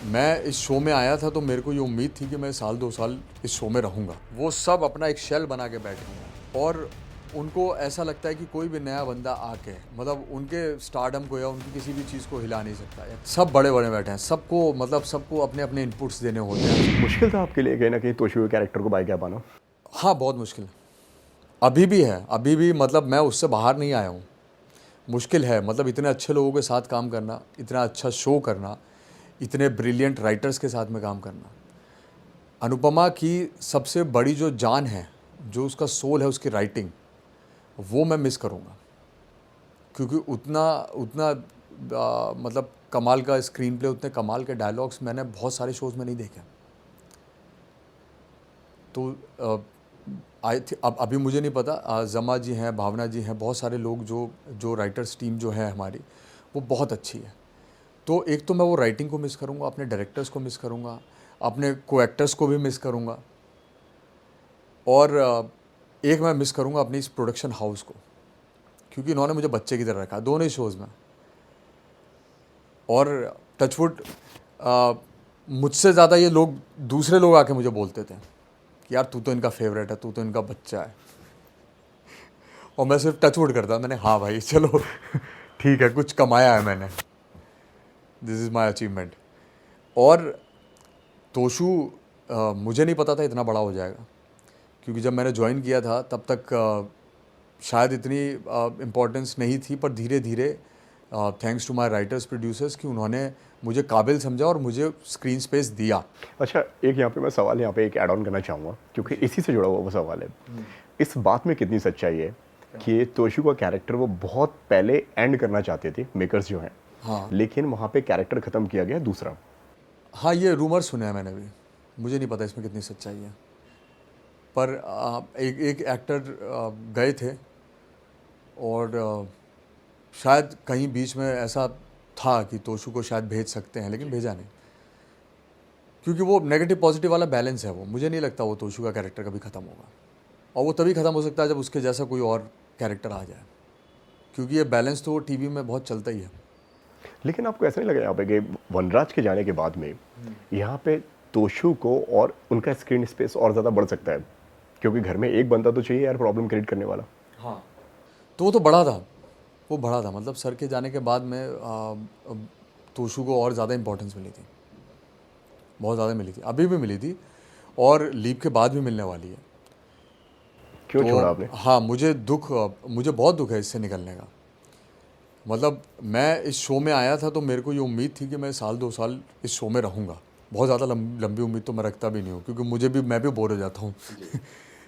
मैं इस शो में आया था तो मेरे को ये उम्मीद थी कि मैं साल 2 साल इस शो में रहूँगा। वो सब अपना एक शेल बना के बैठे हैं और उनको ऐसा लगता है कि कोई भी नया बंदा आके मतलब उनके स्टारडम को या उनकी किसी भी चीज़ को हिला नहीं सकता है। सब बड़े-बड़े बैठे हैं, सबको मतलब सबको अपने-अपने इनपुट्स देने होते हैं। मुश्किल था आपके लिए कहीं न कहीं तोशिबा के कैरेक्टर को बाय कर पाना? हाँ, बहुत मुश्किल है। अभी भी है, अभी भी मतलब मैं उससे बाहर नहीं आया हूँ। मुश्किल है मतलब इतने अच्छे लोगों के साथ काम करना, इतना अच्छा शो करना, इतने ब्रिलियंट राइटर्स के साथ में काम करना। अनुपमा की सबसे बड़ी जो जान है, जो उसका सोल है उसकी राइटिंग, वो मैं मिस करूँगा। क्योंकि उतना उतना मतलब कमाल का स्क्रीन प्ले, उतने कमाल के डायलॉग्स मैंने बहुत सारे शोज़ में नहीं देखे। तो अब अभी मुझे नहीं पता, ज़मा जी हैं, भावना जी हैं, बहुत सारे लोग जो जो राइटर्स टीम जो है हमारी, वो बहुत अच्छी है। तो एक तो मैं वो राइटिंग को मिस करूँगा, अपने डायरेक्टर्स को मिस करूँगा, अपने को एक्टर्स को भी मिस करूँगा और एक मैं मिस करूँगा अपनी इस प्रोडक्शन हाउस को, क्योंकि इन्होंने मुझे बच्चे की तरह रखा दोनों ही शोज़ में। और टचवुड मुझसे ज़्यादा ये लोग दूसरे लोग आके मुझे बोलते थे कि यार तू तो इनका फेवरेट है, तू तो इनका बच्चा है। और मैं सिर्फ टचवुड करता, मैंने हाँ भाई चलो ठीक है, कुछ कमाया है मैंने, दिस इज़ माई अचीवमेंट। और तोशू मुझे नहीं पता था इतना बड़ा हो जाएगा, क्योंकि जब मैंने ज्वाइन किया था तब तक शायद इतनी इम्पोर्टेंस नहीं थी, पर धीरे धीरे thanks to my writers producers कि उन्होंने मुझे काबिल समझा और मुझे स्क्रीन स्पेस दिया। अच्छा, एक यहाँ पे मैं सवाल यहाँ पे एक ऐड ऑन करना चाहूँगा, क्योंकि इसी से जुड़ा हुआ वो सवाल है। इस बात में कितनी सच्चाई है कि तोशू का कैरेक्टर वो बहुत पहले एंड करना चाहते थे मेकर्स जो हैं, हाँ लेकिन वहाँ पे कैरेक्टर ख़त्म किया गया दूसरा? हाँ, ये रूमर सुने हैं मैंने भी, मुझे नहीं पता इसमें कितनी सच्चाई है। पर एक एक्टर गए थे और शायद कहीं बीच में ऐसा था कि तोशू को शायद भेज सकते हैं, लेकिन भेजा नहीं, क्योंकि वो नेगेटिव पॉजिटिव वाला बैलेंस है। वो मुझे नहीं लगता वो तोशू का कैरेक्टर कभी ख़त्म होगा, और वो तभी ख़त्म हो सकता है जब उसके जैसा कोई और कैरेक्टर आ जाए, क्योंकि ये बैलेंस तो टीवी में बहुत चलता ही है। लेकिन आपको ऐसा नहीं लगा यहाँ पे कि वनराज के जाने के बाद में यहाँ पे तोशू को और उनका स्क्रीन स्पेस और ज़्यादा बढ़ सकता है? क्योंकि घर में एक बंदा तो चाहिए यार प्रॉब्लम क्रिएट करने वाला। हाँ, तो वो तो बड़ा था, वो बड़ा था, मतलब सर के जाने के बाद में तोशू को और ज़्यादा इंपॉर्टेंस मिली थी, बहुत ज़्यादा मिली थी, अभी भी मिली थी और लीप के बाद भी मिलने वाली है। क्यों छोड़ा तो आपने? हाँ, मुझे बहुत दुख है इससे निकलने का। मतलब मैं इस शो में आया था तो मेरे को ये उम्मीद थी कि मैं साल 2 साल इस शो में रहूँगा। बहुत ज़्यादा लंबी उम्मीद तो मैं रखता भी नहीं हूँ, क्योंकि मैं भी बोर हो जाता हूँ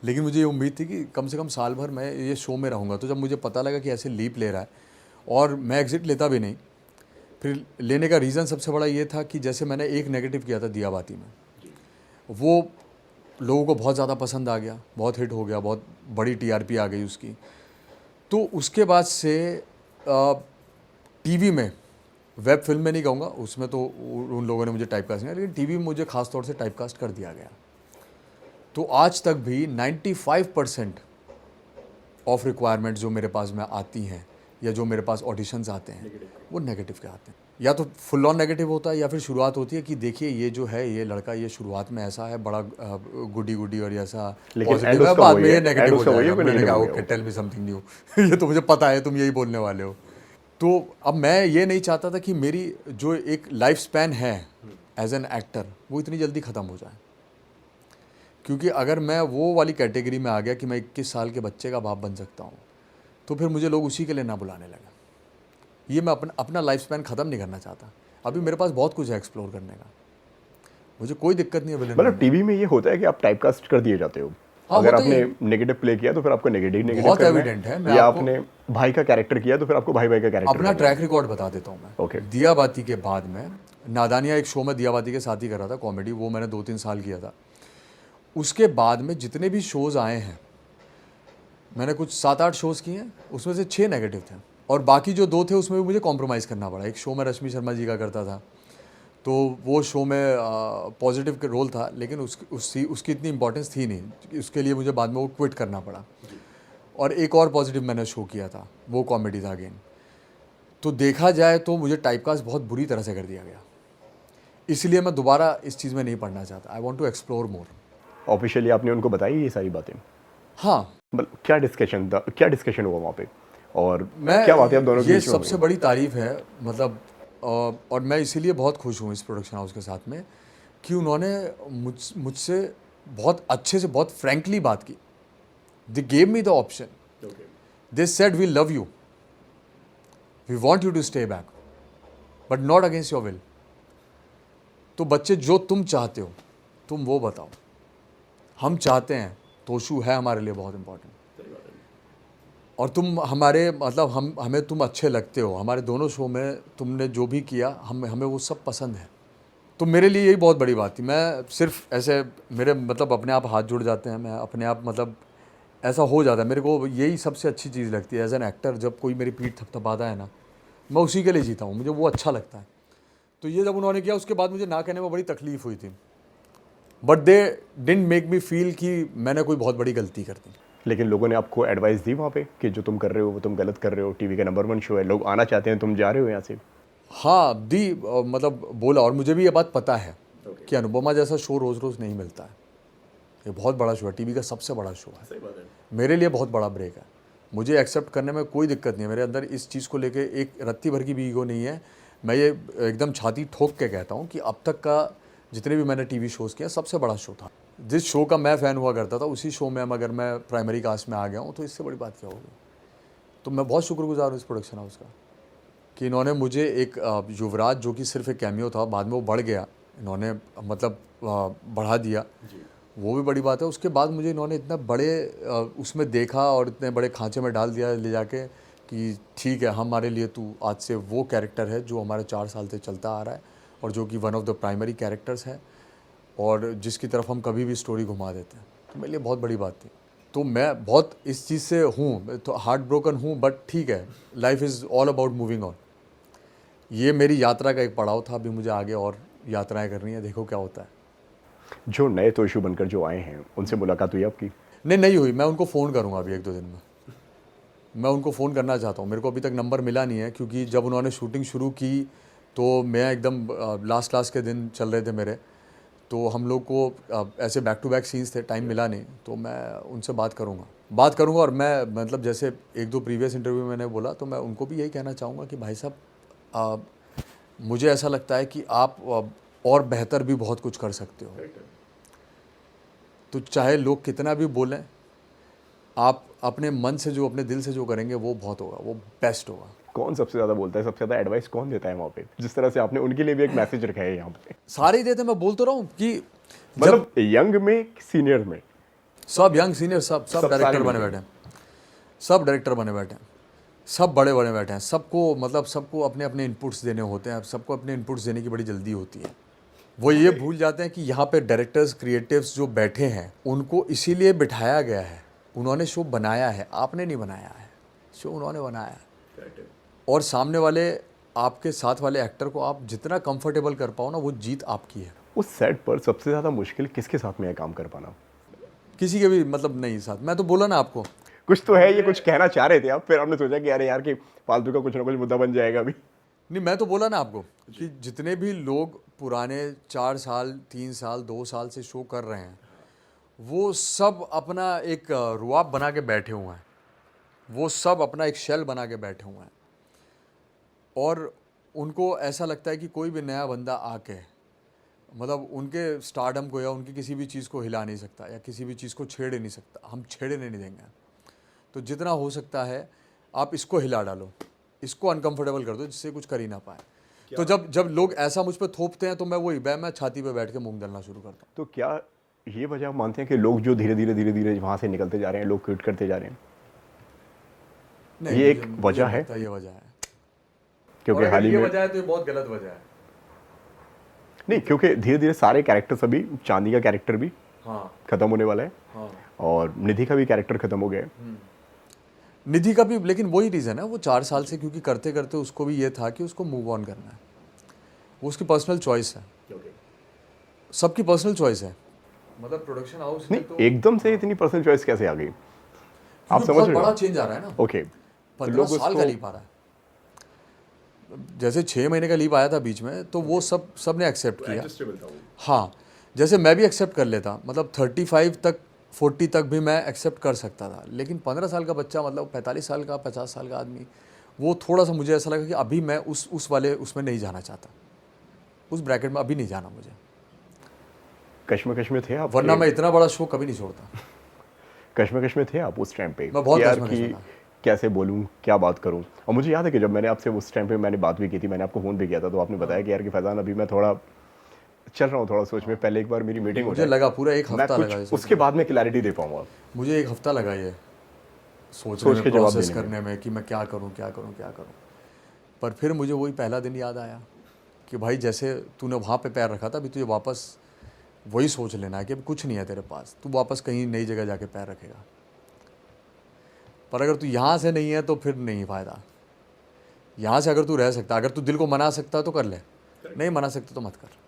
लेकिन मुझे ये उम्मीद थी कि कम से कम साल भर मैं ये शो में रहूँगा। तो जब मुझे पता लगा कि ऐसे लीप ले रहा है, और मैं एग्ज़िट लेता भी नहीं, फिर लेने का रीज़न सबसे बड़ा ये था कि जैसे मैंने एक नेगेटिव किया था दिया बाती में, वो लोगों को बहुत ज़्यादा पसंद आ गया, बहुत हिट हो गया, बहुत बड़ी टीआरपी आ गई उसकी। तो उसके बाद से टीवी में, वेब फिल्म में नहीं कहूँगा, उसमें तो उन लोगों ने मुझे टाइपकास्ट नहीं किया, लेकिन टीवी में मुझे खास तौर से टाइपकास्ट कर दिया गया। तो आज तक भी 95% ऑफ रिक्वायरमेंट जो मेरे पास में आती हैं या जो मेरे पास ऑडिशंस आते हैं, वो नेगेटिव के आते हैं। या तो फुल ऑन नेगेटिव होता है, या फिर शुरुआत होती है कि देखिए ये जो है, ये लड़का ये शुरुआत में ऐसा है, बड़ा गुडी गुडी और ऐसा लेकिन एंड पॉजिटिव है, उसका बाद वही में है, ये एंड नेगेटिव हो उसका वही है, जाएगा। कोई मैंने नेगेटिव कहा हो गया ओके, वो। टेल मी समथिंग न्यू ये तो मुझे पता है तुम यही बोलने वाले हो। तो अब मैं ये नहीं चाहता था कि मेरी जो एक लाइफ स्पैन है एज एन एक्टर, वो इतनी जल्दी ख़त्म हो जाए, क्योंकि अगर मैं वो वाली कैटेगरी में आ गया कि मैं 21 साल के बच्चे का बाप बन सकता हूँ, तो फिर मुझे लोग उसी के लिए ना बुलाने लगे। ये मैं अपना लाइफ स्पैन ख़त्म नहीं करना चाहता। अभी मेरे पास बहुत कुछ है एक्सप्लोर करने का, मुझे कोई दिक्कत नहीं है विलन मतलब बनने में। टीवी में ये होता है कि आप टाइपकास्ट कर दिए जाते हो। हाँ, अगर होता ही आपने है, नेगेटिव प्ले किया तो फिर आपको नेगेटिव नेगेटिव बहुत करना एविडेंट है। मैं है, या आपको आपने भाई का कैरेक्टर किया तो फिर आपको भाई भाई का कैरेक्टर अपना करना ट्रैक है। रिकॉर्ड बता देता हूँ ओके। मैं। दिया बाती के बाद में नादानिया एक शो में दिया बाती के साथ ही करा था कॉमेडी, वो मैंने 2-3 साल किया था। उसके बाद में जितने भी शोज़ आए हैं, मैंने कुछ 7-8 शोज़ किए हैं, उसमें से 6 नेगेटिव थे, और बाकी जो 2 थे उसमें भी मुझे कॉम्प्रोमाइज़ करना पड़ा। एक शो में रश्मि शर्मा जी का करता था, तो वो शो में पॉजिटिव का रोल था, लेकिन उसकी इतनी इंपॉर्टेंस थी नहीं, उसके लिए मुझे बाद में वो क्विट करना पड़ा। और एक और पॉजिटिव मैंने शो किया था, वो कॉमेडी था अगेन। तो देखा जाए तो मुझे टाइपकास्ट बहुत बुरी तरह से कर दिया गया। इसलिए मैं दोबारा इस चीज़ में नहीं पढ़ना चाहता। I want to explore more. Officially आपने उनको बताई ये सारी बातें? हाँ, मतलब क्या डिस्कशन था, क्या डिस्कशन हुआ वहाँ पे, और मैं क्या बातें आप दोनों के ये बीच में हो सबसे गई? बड़ी तारीफ़ है, मतलब और मैं इसीलिए बहुत खुश हूँ इस प्रोडक्शन हाउस के साथ में कि उन्होंने मुझसे बहुत अच्छे से, बहुत फ्रैंकली बात की। They gave me the option, they said we love you, we want you to stay back, but not against your will. तो बच्चे, जो तुम चाहते हो तुम वो बताओ। हम चाहते हैं, तोशू है हमारे लिए बहुत इंपॉर्टेंट, और तुम हमारे, मतलब हमें तुम अच्छे लगते हो। हमारे दोनों शो में तुमने जो भी किया, हमें वो सब पसंद है। तो मेरे लिए यही बहुत बड़ी बात थी। मैं सिर्फ ऐसे, मेरे मतलब अपने आप हाथ जुड़ जाते हैं, मैं अपने आप मतलब ऐसा हो जाता है। मेरे को यही सबसे अच्छी चीज़ लगती है एज एन एक्टर, जब कोई मेरी पीठ थपथपाता है ना, मैं उसी के लिए जीता हूँ, मुझे वो अच्छा लगता है। तो ये जब उन्होंने किया, उसके बाद मुझे ना कहने में बड़ी तकलीफ़ हुई थी, but they didn't make me feel कि मैंने कोई बहुत बड़ी गलती कर दी। लेकिन लोगों ने आपको एडवाइस दी वहाँ पे कि जो तुम कर रहे हो वो तुम गलत कर रहे हो, टीवी का नंबर 1 शो है, लोग आना चाहते हैं, तुम जा रहे हो यहाँ से? हाँ, दी मतलब बोला, और मुझे भी ये बात पता है कि अनुपमा जैसा शो रोज़ रोज़ नहीं मिलता है। ये बहुत बड़ा शो है, टीवी का सबसे बड़ा शो है। सही बात है। मेरे लिए बहुत बड़ा ब्रेक है। मुझे एक्सेप्ट करने में कोई दिक्कत नहीं है। मेरे अंदर इस चीज़ को लेके एक रत्ती भर की भी ईगो नहीं है। मैं ये एकदम छाती ठोक के कहता हूँ कि अब तक का जितने भी मैंने टीवी शोज़ किए, सबसे बड़ा शो था। जिस शो का मैं फ़ैन हुआ करता था, उसी शो में अगर मैं प्राइमरी कास्ट में आ गया हूँ, तो इससे बड़ी बात क्या होगी। तो मैं बहुत शुक्रगुजार हूँ इस प्रोडक्शन हाउस का कि इन्होंने मुझे एक युवराज, जो कि सिर्फ एक कैमियो था, बाद में वो बढ़ गया, इन्होंने मतलब बढ़ा दिया, वो भी बड़ी बात है। उसके बाद मुझे इन्होंने इतना बड़े उसमें देखा और इतने बड़े खांचे में डाल दिया ले जाके कि ठीक है, हमारे लिए तू आज से वो कैरेक्टर है जो हमारे 4 साल से चलता आ रहा है, और जो कि one of the primary characters है, और जिसकी तरफ हम कभी भी स्टोरी घुमा देते हैं। तो मेरे लिए बहुत बड़ी बात थी। तो मैं बहुत इस चीज़ से हूँ, तो हार्ट ब्रोकन हूँ, बट ठीक है, life is all about moving on. ये मेरी यात्रा का एक पड़ाव था, अभी मुझे आगे और यात्राएं करनी है, देखो क्या होता है। जो नए तोशू बनकर जो आए हैं उनसे मुलाकात हुई आपकी? नहीं हुई। मैं उनको फ़ोन करूँगा अभी 1-2 दिन में। मैं उनको फ़ोन करना चाहता हूँ। मेरे को अभी तक नंबर मिला नहीं है, क्योंकि जब उन्होंने शूटिंग शुरू की तो मैं एकदम लास्ट के दिन चल रहे थे मेरे, तो हम लोग को ऐसे बैक टू बैक सीन्स थे, टाइम मिला नहीं। तो मैं उनसे बात करूँगा, और मैं मतलब जैसे 1-2 प्रीवियस इंटरव्यू में मैंने बोला, तो मैं उनको भी यही कहना चाहूँगा कि भाई साहब, मुझे ऐसा लगता है कि आप और बेहतर भी बहुत कुछ कर सकते हो। तो चाहे लोग कितना भी बोलें, आप अपने मन से जो, अपने दिल से जो करेंगे, वो बहुत होगा, वो बेस्ट होगा। कौन सबसे ज़्यादा बोलता है, सबसे ज़्यादा एडवाइस कौन देता है वहाँ पे, जिस तरह से आपने उनके लिए भी एक मैसेज रखा है यहाँ पे? सारे ही देते, मैं बोल तो रहा हूँ कि जब मतलब यंग में, सीनियर में, सब यंग सीनियर सब सब डायरेक्टर सारे बने मिलके। बैठे हैं, सब डायरेक्टर बने बैठे हैं, सब बड़े बने बैठे हैं। सबको मतलब सबको अपने अपने इनपुट्स देने होते हैं, सबको अपने इनपुट्स देने की बड़ी जल्दी होती है। वो ये भूल जाते हैं कि यहाँ पे डायरेक्टर्स, क्रिएटिव्स जो बैठे हैं, उनको इसीलिए बिठाया गया है। उन्होंने शो बनाया है, आपने नहीं बनाया है, शो उन्होंने बनाया है। और सामने वाले, आपके साथ वाले एक्टर को आप जितना कंफर्टेबल कर पाओ ना, वो जीत आपकी है। उस सेट पर सबसे ज़्यादा मुश्किल किसके साथ में है काम कर पाना? किसी के भी मतलब नहीं साथ। मैं तो बोला ना आपको, कुछ तो है, ये कुछ कहना चाह रहे थे आप, फिर आपने सोचा कि अरे यार कि फालतू का कुछ ना कुछ मुद्दा बन जाएगा अभी। नहीं, मैं तो बोला ना आपको कि जितने भी लोग पुराने 4 साल, 3 साल, 2 साल से शो कर रहे हैं, वो सब अपना एक रुआब बना के बैठे हुए हैं, वो सब अपना एक शेल बना के बैठे हुए हैं, और उनको ऐसा लगता है कि कोई भी नया बंदा आके मतलब उनके स्टारडम को या उनकी किसी भी चीज़ को हिला नहीं सकता, या किसी भी चीज़ को छेड़ नहीं सकता। हम छेड़ने नहीं देंगे। तो जितना हो सकता है आप इसको हिला डालो, इसको अनकंफर्टेबल कर दो, जिससे कुछ कर ही ना पाए। तो जब लोग ऐसा मुझ पर थोपते हैं, तो मैं छाती पे बैठ के मूंग दलना शुरू करता हूँ। तो क्या ये वजह आप मानते हैं कि लोग जो धीरे धीरे वहाँ से निकलते जा रहे हैं, लोग क्विट करते जा रहे हैं, नहीं, ये एक मुझे वजह नहीं है? लगता ये वजह है। क्योंकि और हाल अगर ही ये में वजह है तो ये बहुत गलत वजह है। नहीं, क्योंकि धीरे धीरे सारे कैरेक्टर्स, अभी चांदी का कैरेक्टर भी हाँ खत्म होने वाला है, हाँ। और निधि का भी कैरेक्टर खत्म हो गया है। निधि का भी, लेकिन वही रीज़न है, वो 4 साल से क्योंकि करते करते उसको भी ये था कि उसको मूव ऑन करना है। वो उसकी पर्सनल चॉइस है, सबकी पर्सनल चॉइस है। मतलब प्रोडक्शन हाउस ने नहीं, तो एकदम से इतनी पर्सनल चॉइस कैसे आ गई? आप क्योंकि समझ बहुत रहे बड़ा हो? चेंज आ रहा है ना, ओके, तो 15 लोग साल का उसको नहीं पा रहा है। जैसे 6 महीने का लीव आया था बीच में, तो वो सब ने एक्सेप्ट किया। एडजस्टेबल था वो। हाँ, जैसे मैं भी एक्सेप्ट कर लेता, मतलब 35 तक 40 तक भी मैं एक्सेप्ट कर सकता था, लेकिन 15 साल का बच्चा, मतलब 45 साल का 50 साल का आदमी, वो थोड़ा सा मुझे ऐसा लगा कि अभी मैं उस वाले उसमें नहीं जाना चाहता, उस ब्रैकेट में अभी नहीं जाना मुझे, कश्मकश में थे आप? वरना मैं इतना बड़ा शो कभी नहीं छोड़ता। कश्मकश में थे आप उस टाइम पे? मैं बहुत कि यार कश्मकश कि में था। कैसे बोलूँ, क्या बात करूँ? और मुझे याद है कि जब मैंने आपसे उस टाइम पे मैंने बात भी की थी, मैंने आपको फ़ोन भी किया था, तो आपने बताया कि यार कि फैज़ान अभी मैं थोड़ा चल रहा हूँ थोड़ा सोच में, पहले एक बार मेरी मीटिंग हो मुझे जाए, लगा पूरा 1 मैं हफ्ता लगा ये कुछ सोचने उसके में। बाद में क्लैरिटी दे पाऊँगा। मुझे 1 हफ्ता लगा ये सोचने सोच में, के जवाब प्रोसेस देने में। करने में कि मैं क्या करूं क्या करूं क्या करूं। पर फिर मुझे वही पहला दिन याद आया कि भाई जैसे तूने वहाँ पे पैर रखा था, अभी तुझे वापस वही सोच लेना है कि अभी कुछ नहीं है तेरे पास, तू वापस कहीं नई जगह जाके पैर रखेगा। पर अगर तू यहाँ से नहीं है तो फिर नहीं फ़ायदा। यहाँ से अगर तू रह सकता, अगर तू दिल को मना सकता है तो कर ले, नहीं मना सकता तो मत कर।